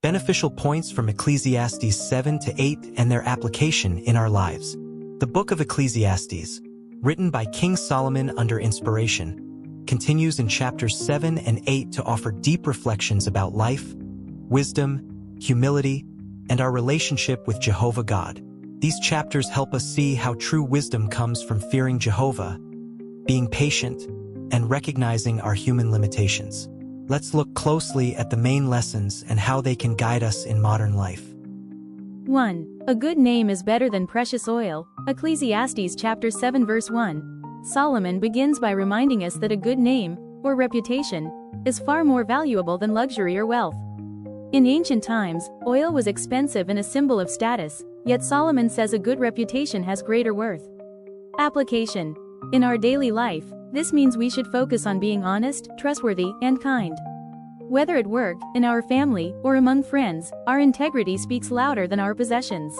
Beneficial points from Ecclesiastes 7 to 8 and their application in our lives. The book of Ecclesiastes, written by King Solomon under inspiration, continues in chapters 7 and 8 to offer deep reflections about life, wisdom, humility, and our relationship with Jehovah God. These chapters help us see how true wisdom comes from fearing Jehovah, being patient, and recognizing our human limitations. Let's look closely at the main lessons and how they can guide us in modern life. 1. A good name is better than precious oil. Ecclesiastes chapter 7 verse 1. Solomon begins by reminding us that a good name, or reputation, is far more valuable than luxury or wealth. In ancient times, oil was expensive and a symbol of status, yet Solomon says a good reputation has greater worth. Application. In our daily life, this means we should focus on being honest, trustworthy, and kind. Whether at work, in our family, or among friends, our integrity speaks louder than our possessions.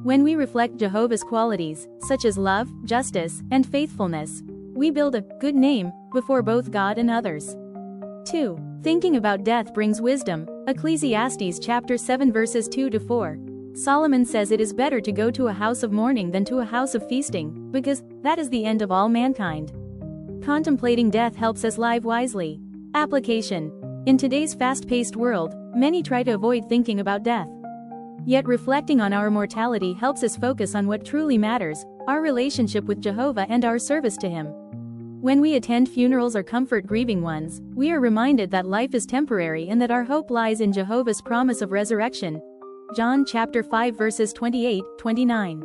When we reflect Jehovah's qualities, such as love, justice, and faithfulness, we build a good name before both God and others. 2. Thinking about death brings wisdom. Ecclesiastes chapter 7 verses 2 to 4. Solomon says it is better to go to a house of mourning than to a house of feasting, because that is the end of all mankind. Contemplating death helps us live wisely. Application. In today's fast-paced world, many try to avoid thinking about death. Yet reflecting on our mortality helps us focus on what truly matters, our relationship with Jehovah and our service to Him. When we attend funerals or comfort grieving ones, we are reminded that life is temporary and that our hope lies in Jehovah's promise of resurrection. John chapter 5 verses 28-29.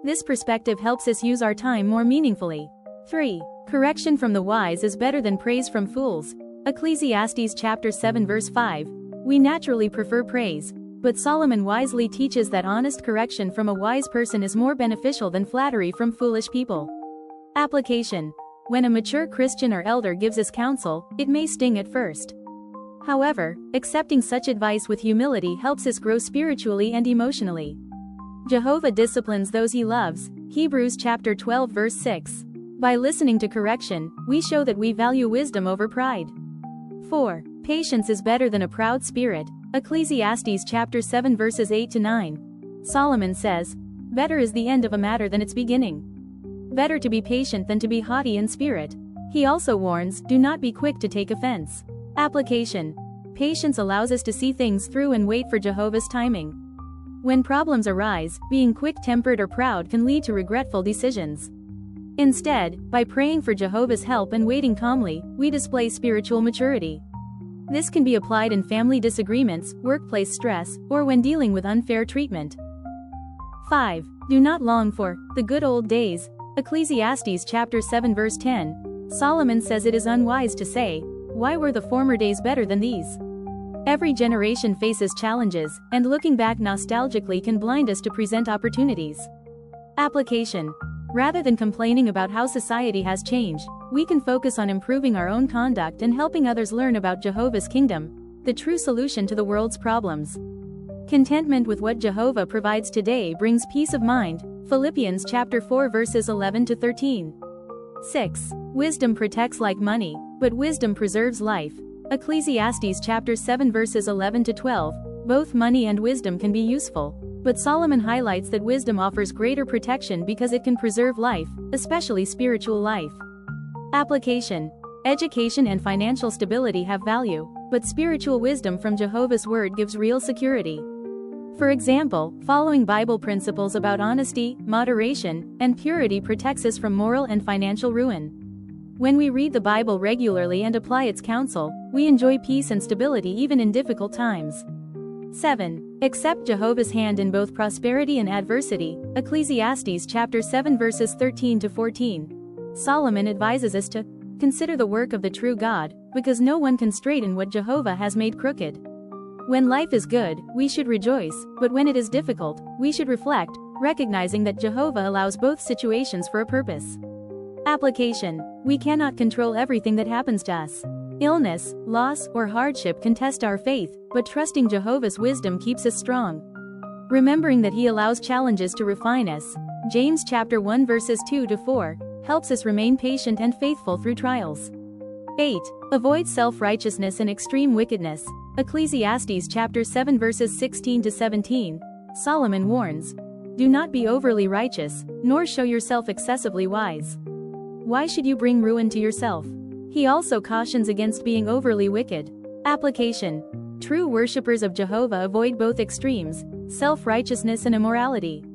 This perspective helps us use our time more meaningfully. 3. Correction from the wise is better than praise from fools. Ecclesiastes chapter 7 verse 5. We naturally prefer praise, but Solomon wisely teaches that honest correction from a wise person is more beneficial than flattery from foolish people. Application. When a mature Christian or elder gives us counsel, it may sting at first. However, accepting such advice with humility helps us grow spiritually and emotionally. Jehovah disciplines those He loves. Hebrews chapter 12 verse 6. By listening to correction, we show that we value wisdom over pride. 4. Patience is better than a proud spirit. Ecclesiastes chapter 7 verses 8 to 9. Solomon says, "Better is the end of a matter than its beginning. Better to be patient than to be haughty in spirit." He also warns, "Do not be quick to take offense." Application. Patience allows us to see things through and wait for Jehovah's timing. When problems arise, being quick-tempered or proud can lead to regretful decisions. Instead, by praying for Jehovah's help and waiting calmly, we display spiritual maturity. This can be applied in family disagreements, workplace stress, or when dealing with unfair treatment. 5. Do not long for the good old days. Ecclesiastes chapter 7 verse 10. Solomon says it is unwise to say, "Why were the former days better than these?" Every generation faces challenges, and looking back nostalgically can blind us to present opportunities. Application. Rather than complaining about how society has changed, we can focus on improving our own conduct and helping others learn about Jehovah's kingdom, the true solution to the world's problems. Contentment with what Jehovah provides today brings peace of mind. Philippians chapter 4 verses 11 to 13. 6. Wisdom protects like money, but wisdom preserves life. Ecclesiastes chapter 7 verses 11 to 12. Both money and wisdom can be useful, but Solomon highlights that wisdom offers greater protection because it can preserve life, especially spiritual life. Application. Education and financial stability have value, but spiritual wisdom from Jehovah's Word gives real security. For example, following Bible principles about honesty, moderation, and purity protects us from moral and financial ruin. When we read the Bible regularly and apply its counsel, we enjoy peace and stability even in difficult times. 7. Accept Jehovah's hand in both prosperity and adversity. Ecclesiastes chapter 7 verses 13 to 14. Solomon advises us to consider the work of the true God, because no one can straighten what Jehovah has made crooked. When life is good, we should rejoice, but when it is difficult, we should reflect, recognizing that Jehovah allows both situations for a purpose. Application. We cannot control everything that happens to us. Illness, loss, or hardship can test our faith, but trusting Jehovah's wisdom keeps us strong. Remembering that He allows challenges to refine us, James chapter 1 verses 2 to 4, helps us remain patient and faithful through trials. 8. Avoid self-righteousness and extreme wickedness. Ecclesiastes chapter 7 verses 16 to 17, Solomon warns, "Do not be overly righteous, nor show yourself excessively wise. Why should you bring ruin to yourself?" He also cautions against being overly wicked. Application. True worshippers of Jehovah avoid both extremes, self-righteousness and immorality.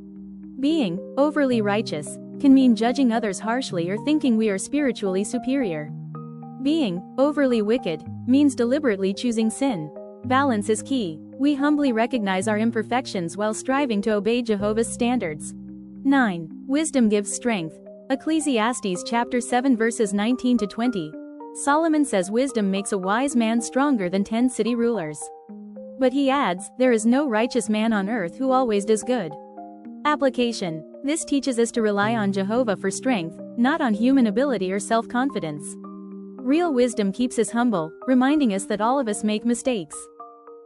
Being overly righteous can mean judging others harshly or thinking we are spiritually superior. Being overly wicked means deliberately choosing sin. Balance is key. We humbly recognize our imperfections while striving to obey Jehovah's standards. 9. Wisdom gives strength. Ecclesiastes chapter 7 verses 19 to 20. Solomon says wisdom makes a wise man stronger than 10 city rulers. But he adds, there is no righteous man on earth who always does good. Application. This teaches us to rely on Jehovah for strength, not on human ability or self-confidence. Real wisdom keeps us humble, reminding us that all of us make mistakes.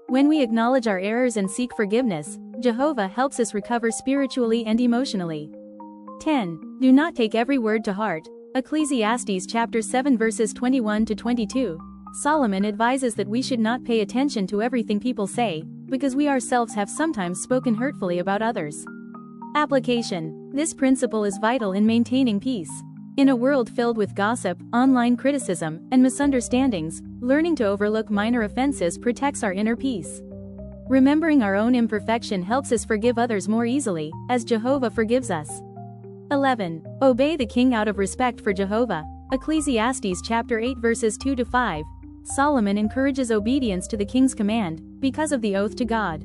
When we acknowledge our errors and seek forgiveness, Jehovah helps us recover spiritually and emotionally. 10. Do not take every word to heart. Ecclesiastes chapter 7 verses 21 to 22. Solomon advises that we should not pay attention to everything people say, because we ourselves have sometimes spoken hurtfully about others. Application. This principle is vital in maintaining peace. In a world filled with gossip, online criticism, and misunderstandings, learning to overlook minor offenses protects our inner peace. Remembering our own imperfection helps us forgive others more easily, as Jehovah forgives us. 11. Obey the king out of respect for Jehovah. Ecclesiastes chapter 8 verses 2 to 5. Solomon encourages obedience to the king's command, because of the oath to God.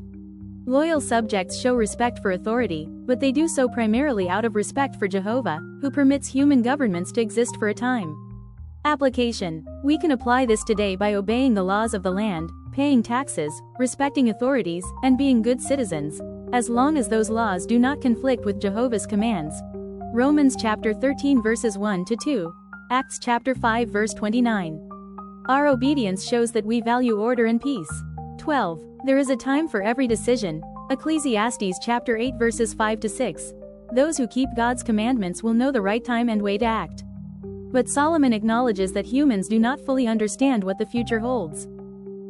Loyal subjects show respect for authority, but they do so primarily out of respect for Jehovah, who permits human governments to exist for a time. Application. We can apply this today by obeying the laws of the land, paying taxes, respecting authorities, and being good citizens, as long as those laws do not conflict with Jehovah's commands. Romans chapter 13 verses 1 to 2. Acts chapter 5 verse 29. Our obedience shows that we value order and peace. 12. There is a time for every decision. Ecclesiastes chapter 8 verses 5 to 6. Those who keep God's commandments will know the right time and way to act. But Solomon acknowledges that humans do not fully understand what the future holds.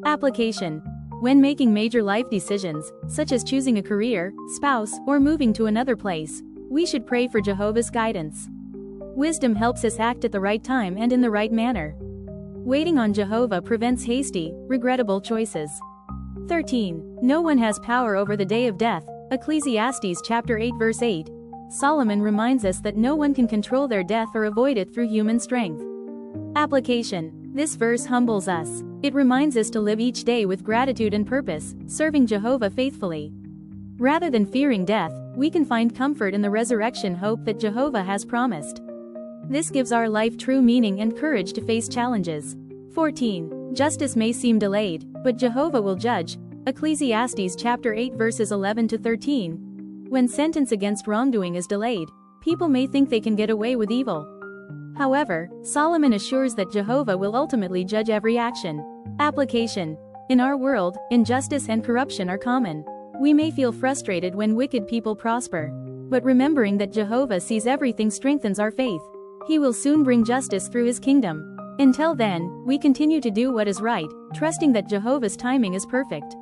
Application. When making major life decisions, such as choosing a career, spouse, or moving to another place, we should pray for Jehovah's guidance. Wisdom helps us act at the right time and in the right manner. Waiting on Jehovah prevents hasty, regrettable choices. 13. No one has power over the day of death. Ecclesiastes chapter 8 verse 8. Solomon reminds us that no one can control their death or avoid it through human strength. Application. This verse humbles us. It reminds us to live each day with gratitude and purpose, serving Jehovah faithfully. Rather than fearing death, we can find comfort in the resurrection hope that Jehovah has promised. This gives our life true meaning and courage to face challenges. 14. Justice may seem delayed, but Jehovah will judge. Ecclesiastes chapter 8 verses 11 to 13. When sentence against wrongdoing is delayed, people may think they can get away with evil. However, Solomon assures that Jehovah will ultimately judge every action. Application. In our world, injustice and corruption are common. We may feel frustrated when wicked people prosper. But remembering that Jehovah sees everything strengthens our faith. He will soon bring justice through his kingdom. Until then, we continue to do what is right, trusting that Jehovah's timing is perfect.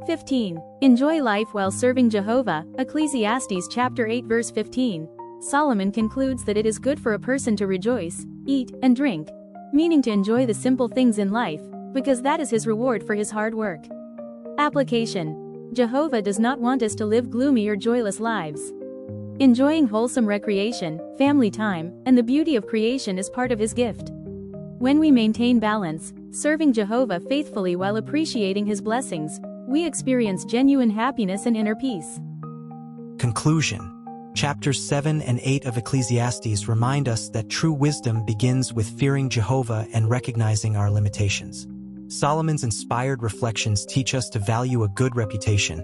15. Enjoy life while serving Jehovah. Ecclesiastes chapter 8 verse 15. Solomon concludes that it is good for a person to rejoice, eat, and drink, meaning to enjoy the simple things in life, because that is his reward for his hard work. Application. Jehovah does not want us to live gloomy or joyless lives. Enjoying wholesome recreation, family time, and the beauty of creation is part of his gift. When we maintain balance, serving Jehovah faithfully while appreciating his blessings, we experience genuine happiness and inner peace. Conclusion. Chapters 7 and 8 of Ecclesiastes remind us that true wisdom begins with fearing Jehovah and recognizing our limitations. Solomon's inspired reflections teach us to value a good reputation,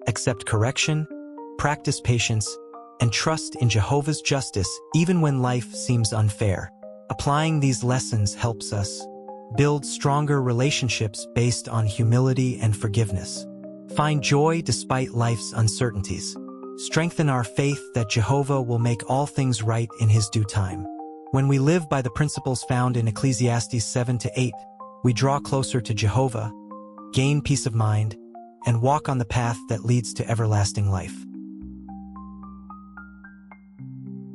accept correction, practice patience, and trust in Jehovah's justice even when life seems unfair. Applying these lessons helps us build stronger relationships based on humility and forgiveness, find joy despite life's uncertainties, strengthen our faith that Jehovah will make all things right in his due time. When we live by the principles found in Ecclesiastes 7 to 8, we draw closer to Jehovah, gain peace of mind, and walk on the path that leads to everlasting life.